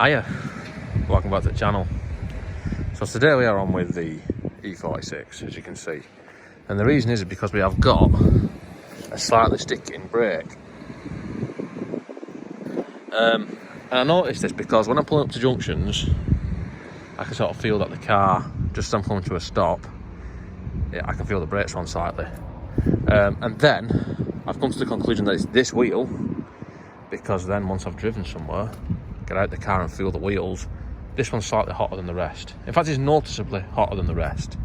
Hiya, welcome back to the channel. So today we are on with the E46, as you can see, and the reason is because we have got a slightly sticking brake. And I noticed this because when I pull up to junctions, I can sort of feel that the car, just as I'm coming to a stop, I can feel the brakes on slightly. And then I've come to the conclusion that it's this wheel, because then once I've driven somewhere, get out the car and feel the wheels, this one's slightly hotter than the rest. In fact, it's noticeably hotter than the rest.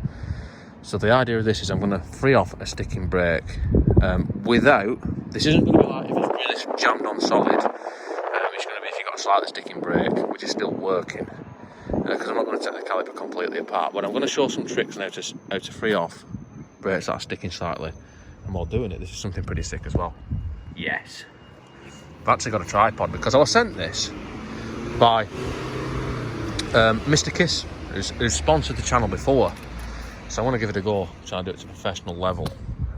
So the idea of this is I'm going to free off a sticking brake without, this isn't going to be like if it's really jammed on solid, it's going to be if you've got a slightly sticking brake, which is still working, because I'm not going to take the caliper completely apart, but I'm going to show some tricks on how to free off brakes that are sticking slightly. And while doing it, this is something pretty sick as well. Yes. I've actually got a tripod because I was sent this by Mr. Kiss, who's sponsored the channel before. So I want to give it a go, try and do it to a professional level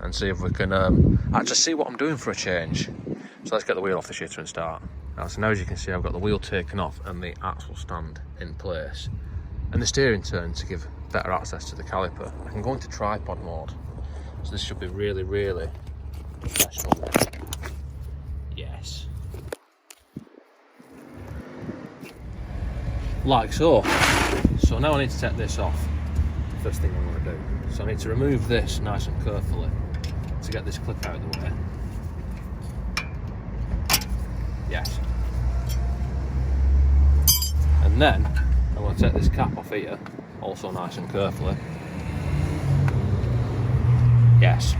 and see if we can actually see what I'm doing for a change. So let's get the wheel off the shitter and start. So now as you can see, I've got the wheel taken off and the axle stand in place and the steering turned to give better access to the caliper. I can go into tripod mode, so this should be really, really professional. Yes. Like so. So now I need to take this off. First thing I'm going to do. So I need to remove this nice and carefully to get this clip out of the way. Yes. And then I'm going to take this cap off here, also nice and carefully. Yes.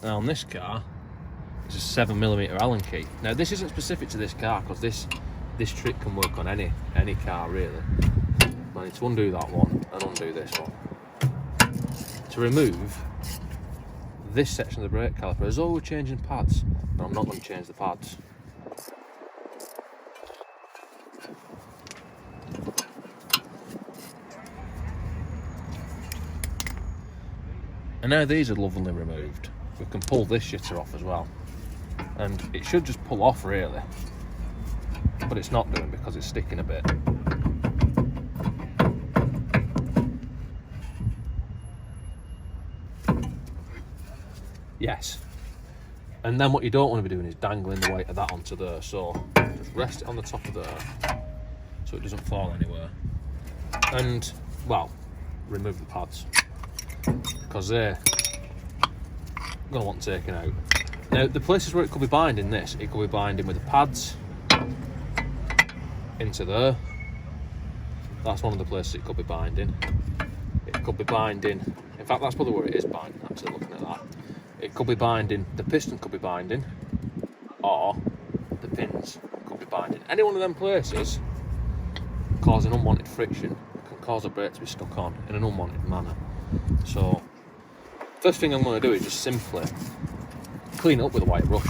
Now on this car, it's a 7mm Allen key. Now this isn't specific to this car because this trick can work on any car really. I need to undo that one and undo this one. To remove this section of the brake caliper, as though we're changing pads, but I'm not going to change the pads. And now these are lovely removed. We can pull this shitter off as well. And it should just pull off really. But it's not doing because it's sticking a bit. Yes. And then what you don't want to be doing is dangling the weight of that onto there. So just rest it on the top of there so it doesn't fall anywhere. And, well, remove the pads because they're going to want taken out. Now, the places where it could be binding this, it could be binding with the pads into there. That's one of the places it could be binding. It could be binding, in fact that's probably where it is binding actually, looking at that. It could be binding, the piston could be binding, or the pins could be binding. Any one of them places causing unwanted friction can cause a brake to be stuck on in an unwanted manner. So first thing I'm going to do is just simply clean it up with a white brush.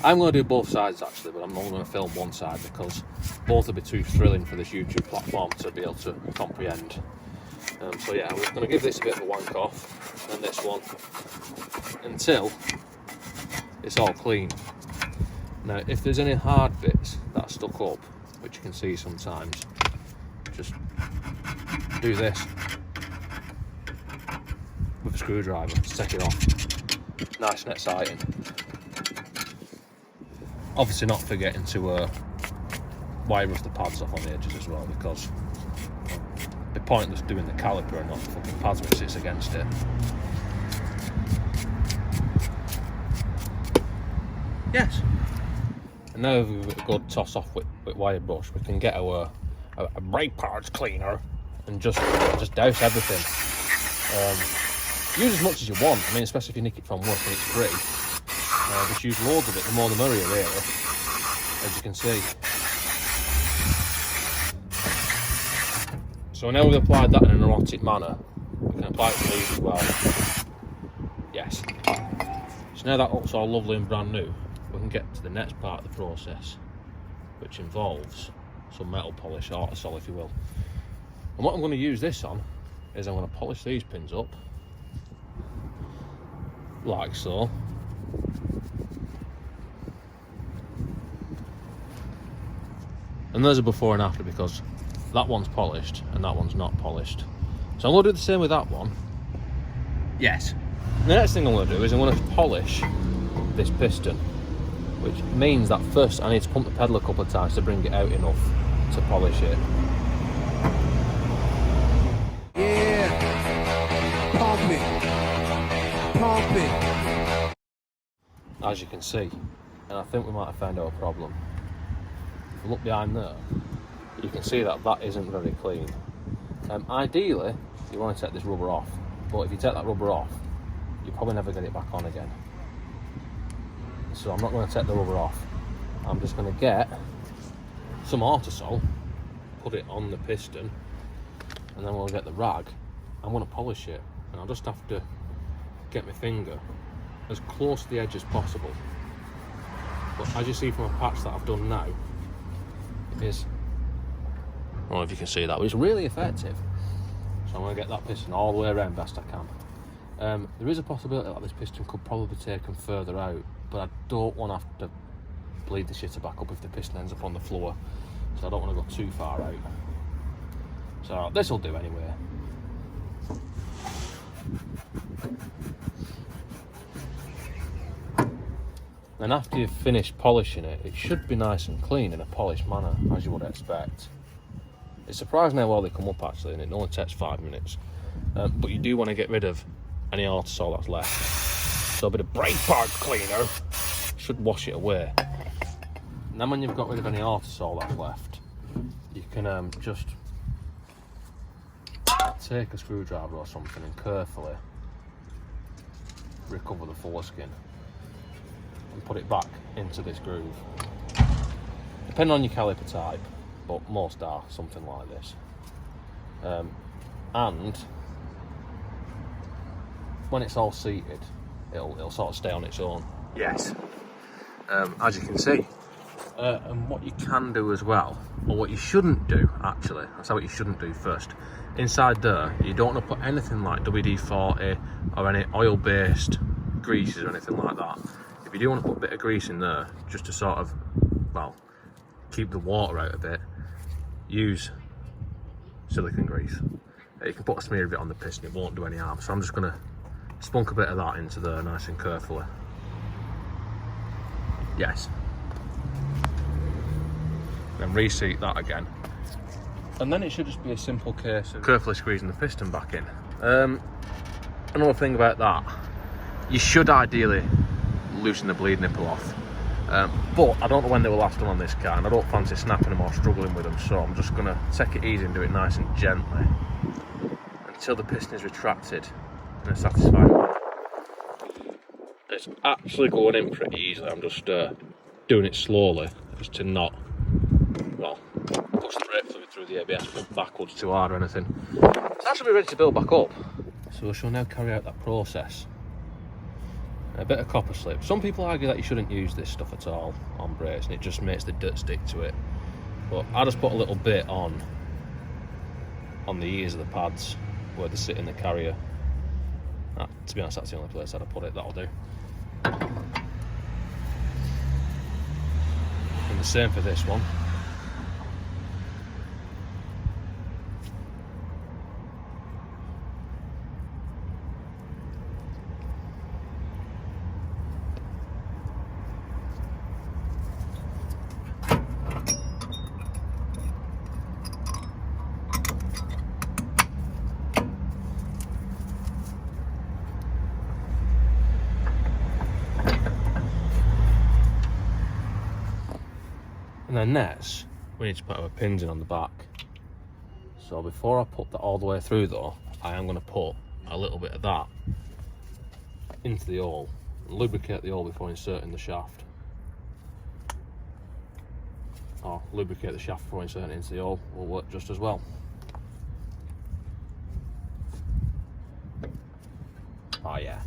I'm going to do both sides actually, but I'm only going to film one side because both will be too thrilling for this YouTube platform to be able to comprehend. So yeah, I'm just going to give this a bit of a wank off, and this one, until it's all clean. Now, if there's any hard bits that are stuck up, which you can see sometimes, just do this with a screwdriver to take it off. Nice and exciting. Obviously not forgetting to wire off the pads off on the edges as well, because it'd be pointless doing the caliper and not the fucking pads which sits against it. Yes. And now with a good toss off with wire brush, we can get our brake parts cleaner and just douse everything. Use as much as you want. I mean, especially if you nick it from work and it's free. Just use loads of it, the more the merrier really, as you can see. So now we've applied that in an erotic manner, we can apply it to these as well. Yes. So now that looks all lovely and brand new, we can get to the next part of the process, which involves some metal polish, artisol if you will. And what I'm going to use this on is I'm going to polish these pins up, like so. And there's a before and after, because that one's polished and that one's not polished. So I'm going to do the same with that one. Yes. The next thing I'm going to do is I'm going to polish this piston, which means that first I need to pump the pedal a couple of times to bring it out enough to polish it. Yeah, pump it. As you can see, and I think we might have found our problem. If you look behind there, you can see that that isn't very clean. Ideally, you want to take this rubber off, but if you take that rubber off, you probably never get it back on again. So I'm not going to take the rubber off. I'm just going to get some Autosol, put it on the piston, and then we'll get the rag. I'm going to polish it, and I'll just have to get my finger as close to the edge as possible. But as you see from a patch that I've done now, it is, I don't know if you can see that, but it's really effective. So I'm going to get that piston all the way around best I can. There is a possibility that this piston could probably be taken further out, but I don't want to have to bleed the shitter back up if the piston ends up on the floor, so I don't want to go too far out. So this will do anyway. And after you've finished polishing it, it should be nice and clean in a polished manner, as you would expect. It's surprising how well they come up actually, and it only takes 5 minutes. But you do want to get rid of any Autosol that's left. So a bit of brake part cleaner should wash it away. And then when you've got rid of any Autosol that's left, you can just take a screwdriver or something and carefully recover the foreskin and put it back into this groove. Depending on your caliper type, but most are something like this. And when it's all seated, it'll sort of stay on its own. Yes. As you can see. And what you can do as well, or what you shouldn't do actually, I'll say what you shouldn't do first. Inside there, you don't want to put anything like WD-40 or any oil-based greases or anything like that. If you do want to put a bit of grease in there, just to sort of, well, keep the water out a bit, use silicone grease. You can put a smear of it on the piston, it won't do any harm. So I'm just going to spunk a bit of that into there nice and carefully. Yes. Then reseat that again. And then it should just be a simple case of carefully squeezing the piston back in. Another thing about that, you should ideally loosen the bleed nipple off. But I don't know when they were last done on this car, and I don't fancy snapping them or struggling with them, so I'm just going to take it easy and do it nice and gently until the piston is retracted in a satisfying way. It's actually going in pretty easily. I'm just doing it slowly, just to not, well, push the brake fluid through the ABS backwards too hard or anything. It's actually ready to build back up. So we shall now carry out that process. A bit of copper slip. Some people argue that you shouldn't use this stuff at all on brakes and it just makes the dirt stick to it. But I just put a little bit on the ears of the pads where they sit in the carrier. To be honest, that's the only place I'd have put it, that'll do. And the same for this one. And then next, we need to put our pins in on the back. So before I put that all the way through though, I am going to put a little bit of that into the hole and lubricate the hole before inserting the shaft. Or lubricate the shaft before inserting it into the hole will work just as well. Oh yeah.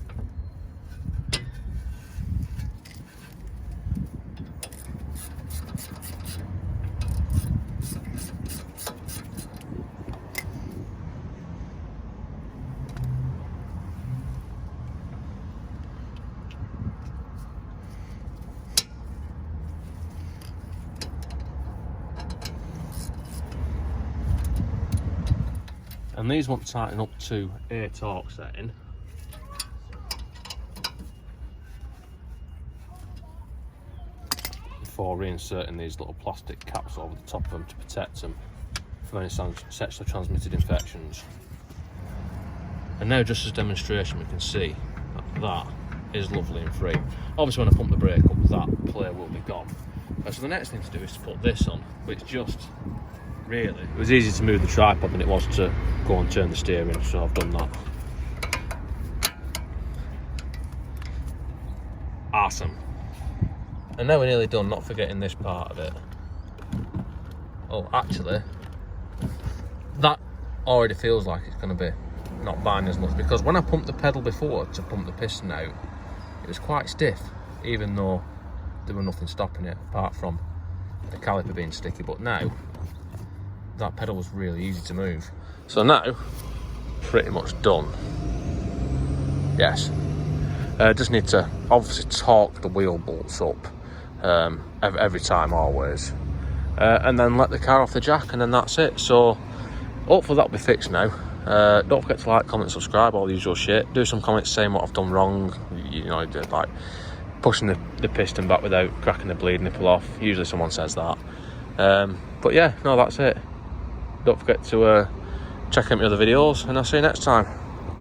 And these want tightening up to a torque setting. Before reinserting these little plastic caps over the top of them to protect them from any sexually transmitted infections. And now, just as demonstration, we can see that is lovely and free. Obviously when I pump the brake up, that play will be gone. So the next thing to do is to put this on, which just really, it was easier to move the tripod than it was to go and turn the steering, so I've done that. Awesome. And now we're nearly done, not forgetting this part of it. Oh, actually, that already feels like it's going to be not binding as much, because when I pumped the pedal before to pump the piston out, it was quite stiff, even though there was nothing stopping it apart from the caliper being sticky. But now that pedal was really easy to move. So now, pretty much done. Yes. Just need to obviously torque the wheel bolts up every time, always, and then let the car off the jack, and then that's it. So hopefully that'll be fixed now. Don't forget to like, comment, subscribe, all the usual shit. Do some comments saying what I've done wrong, you know, like pushing the piston back without cracking the bleed nipple off. Usually someone says that. But yeah, no, that's it. Don't forget to check out my other videos, and I'll see you next time.